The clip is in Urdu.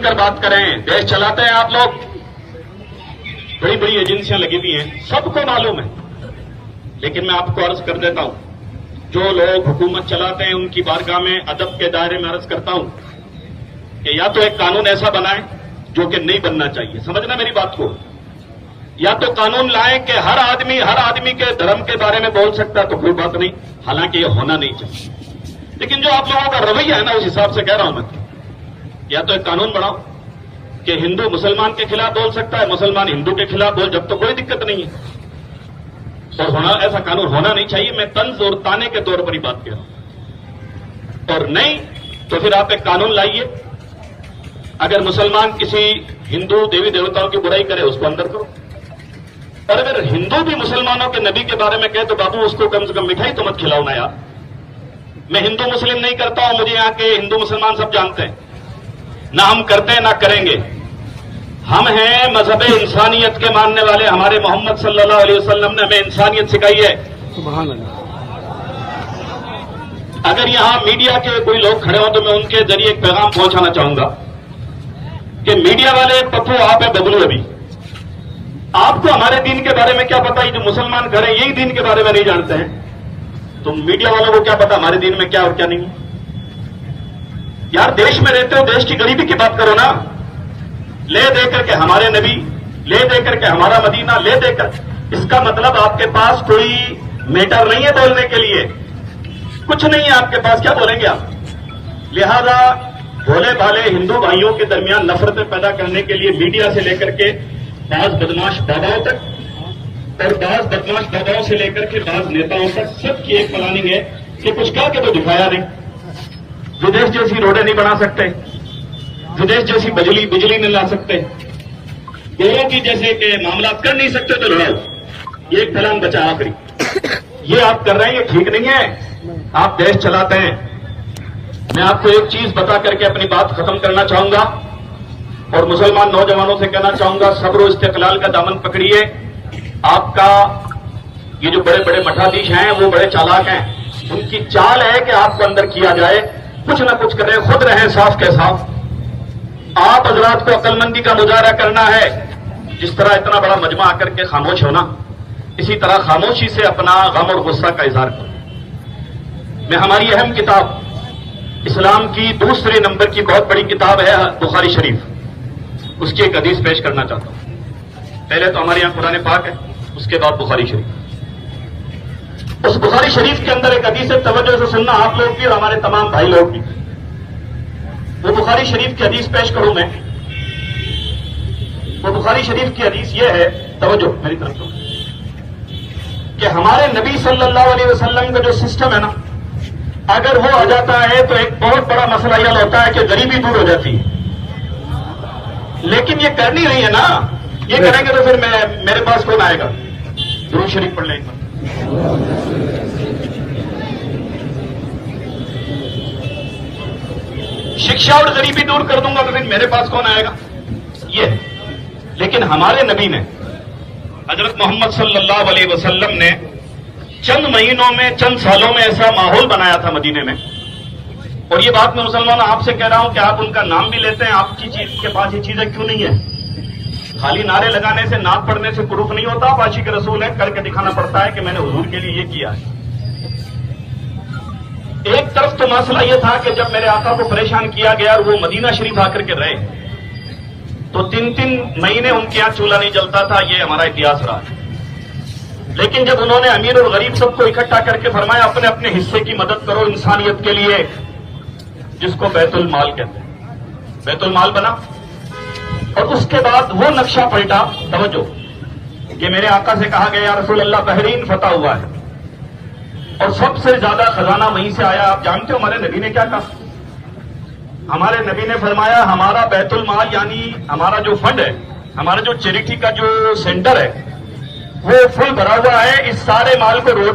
کر بات کریں. دیش چلاتے ہیں آپ لوگ, بڑی بڑی ایجنسیاں لگی ہوئی ہیں, سب کو معلوم ہے. لیکن میں آپ کو عرض کر دیتا ہوں, جو لوگ حکومت چلاتے ہیں ان کی بارگاہ میں ادب کے دائرے میں عرض کرتا ہوں کہ یا تو ایک قانون ایسا بنائیں جو کہ نہیں بننا چاہیے, سمجھنا میری بات کو, یا تو قانون لائیں کہ ہر آدمی کے دھرم کے بارے میں بول سکتا ہے تو کوئی بات نہیں, حالانکہ یہ ہونا نہیں چاہیے. لیکن جو آپ لوگوں کا رویہ ہے نا, اس حساب سے کہہ رہا ہوں میں, یا تو ایک قانون بناؤ کہ ہندو مسلمان کے خلاف بول سکتا ہے, مسلمان ہندو کے خلاف بول, جب تو کوئی دقت نہیں ہے. اور ہونا ایسا قانون ہونا نہیں چاہیے, میں طنز اور تانے کے طور پر ہی بات کہہ رہا ہوں. اور نہیں تو پھر آپ ایک قانون لائیے, اگر مسلمان کسی ہندو دیوی دیوتاؤں کی برائی کرے اس کو اندر کرو, اور اگر ہندو بھی مسلمانوں کے نبی کے بارے میں کہے تو بابو اس کو کم سے کم مٹھائی تو مت کھلاؤ نا یار. میں ہندو مسلم نہیں کرتا ہوں, مجھے یہاں کے ہندو مسلمان سب جانتے ہیں, نہ ہم کرتے ہیں نہ کریں گے. ہم ہیں مذہب انسانیت کے ماننے والے, ہمارے محمد صلی اللہ علیہ وسلم نے ہمیں انسانیت سکھائی ہے. سبحان اللہ. اگر یہاں میڈیا کے کوئی لوگ کھڑے ہوں تو میں ان کے ذریعے ایک پیغام پہنچانا چاہوں گا کہ میڈیا والے پپو آپ ہیں ببلو ابھی, آپ کو ہمارے دین کے بارے میں کیا پتا, جو مسلمان کھڑے یہی دین کے بارے میں نہیں جانتے ہیں, تو میڈیا والوں کو کیا پتا ہمارے دین میں کیا اور کیا نہیں. یار دیش میں رہتے ہو, دیش کی غریبی کی بات کرو نا. لے دے کر کے ہمارے نبی, لے دے کر کے ہمارا مدینہ, لے دے کر, اس کا مطلب آپ کے پاس کوئی میٹر نہیں ہے بولنے کے لیے, کچھ نہیں ہے آپ کے پاس, کیا بولیں گے آپ. لہذا بھولے بھالے ہندو بھائیوں کے درمیان نفرتیں پیدا کرنے کے لیے میڈیا سے لے کر کے بعض بدماش باباؤں تک, اور بعض بدماش باباؤں سے لے کر کے بعض نیتاؤں تک, سب کی ایک پلاننگ ہے کہ کچھ کہا کہ تو دکھایا نہیں. ودیش جیسی روڈیں نہیں بنا سکتے, ودیش جیسی بجلی نہیں لا سکتے, گوروں کی جیسے کہ معاملات کر نہیں سکتے تو لڑاؤ, یہ ایک پلان بچا آخری. یہ آپ کر رہے ہیں, یہ ٹھیک نہیں ہے. آپ دیش چلاتے ہیں. میں آپ کو ایک چیز بتا کر کے اپنی بات ختم کرنا چاہوں گا, اور مسلمان نوجوانوں سے کہنا چاہوں گا, صبر و استقلال کا دامن پکڑیے. آپ کا یہ جو بڑے بڑے مٹھادیش ہیں وہ بڑے چالاک ہیں, ان کی چال ہے کہ آپ کو اندر کیا جائے, کچھ نہ کچھ کریں, خود رہیں صاف کے صاف. آپ حضرات کو عقل مندی کا مظاہرہ کرنا ہے. جس طرح اتنا بڑا مجمع آ کر کے خاموش ہونا, اسی طرح خاموشی سے اپنا غم اور غصہ کا اظہار کروں. میں ہماری اہم کتاب, اسلام کی دوسرے نمبر کی بہت بڑی کتاب ہے بخاری شریف, اس کی ایک حدیث پیش کرنا چاہتا ہوں. پہلے تو ہمارے یہاں قرآن پاک ہے, اس کے بعد بخاری شریف. اس بخاری شریف کے اندر ایک حدیث ہے, توجہ سے سننا آپ لوگ بھی اور ہمارے تمام بھائی لوگ بھی. وہ بخاری شریف کی حدیث پیش کروں میں. وہ بخاری شریف کی حدیث یہ ہے, توجہ میری طرف تو, کہ ہمارے نبی صلی اللہ علیہ وسلم کا جو سسٹم ہے نا, اگر وہ آ جاتا ہے تو ایک بہت بڑا مسئلہ یہ ہوتا ہے کہ غریبی دور ہو جاتی ہے. لیکن یہ کر نہیں رہی ہے نا, یہ کریں گے تو پھر میرے پاس کون آئے گا. درود شریف پڑھ لیں گے. شکشا اور غریبی دور کر دوں گا تو پھر میرے پاس کون آئے گا. یہ لیکن ہمارے نبی نے, حضرت محمد صلی اللہ علیہ وسلم نے چند مہینوں میں, چند سالوں میں ایسا ماحول بنایا تھا مدینے میں. اور یہ بات میں مسلمانوں آپ سے کہہ رہا ہوں کہ آپ ان کا نام بھی لیتے ہیں, آپ کی چیز کے پاس یہ چیزیں کیوں نہیں ہے. خالی نعرے لگانے سے, نعت پڑھنے سے پروف نہیں ہوتا. آپ عاشق رسول ہے, کر کے دکھانا پڑتا ہے کہ میں نے حضور کے لیے یہ کیا ہے. ایک طرف تو مسئلہ یہ تھا کہ جب میرے آقا کو پریشان کیا گیا اور وہ مدینہ شریف آ کر کے رہے تو 3 مہینے ان کے یہاں چولہا نہیں جلتا تھا. یہ ہمارا اتہاس رہا. لیکن جب انہوں نے امیر اور غریب سب کو اکٹھا کر کے فرمایا اپنے اپنے حصے کی مدد کرو انسانیت کے لیے, جس کو بیت المال کہتے ہیں, بیت المال بنا. اور اس کے بعد وہ نقشہ پلٹا, توجہ, کہ میرے آقا سے کہا گیا یا رسول اللہ بحرین فتح ہوا ہے, اور سب سے زیادہ خزانہ وہیں سے آیا. آپ جانتے ہو ہمارے نبی نے کیا کہا. ہمارے نبی نے فرمایا ہمارا بیت المال یعنی ہمارا جو فنڈ ہے, ہمارا جو چیریٹی کا جو سینٹر ہے, وہ فل بھرا ہوا ہے. اس سارے مال کو روڈ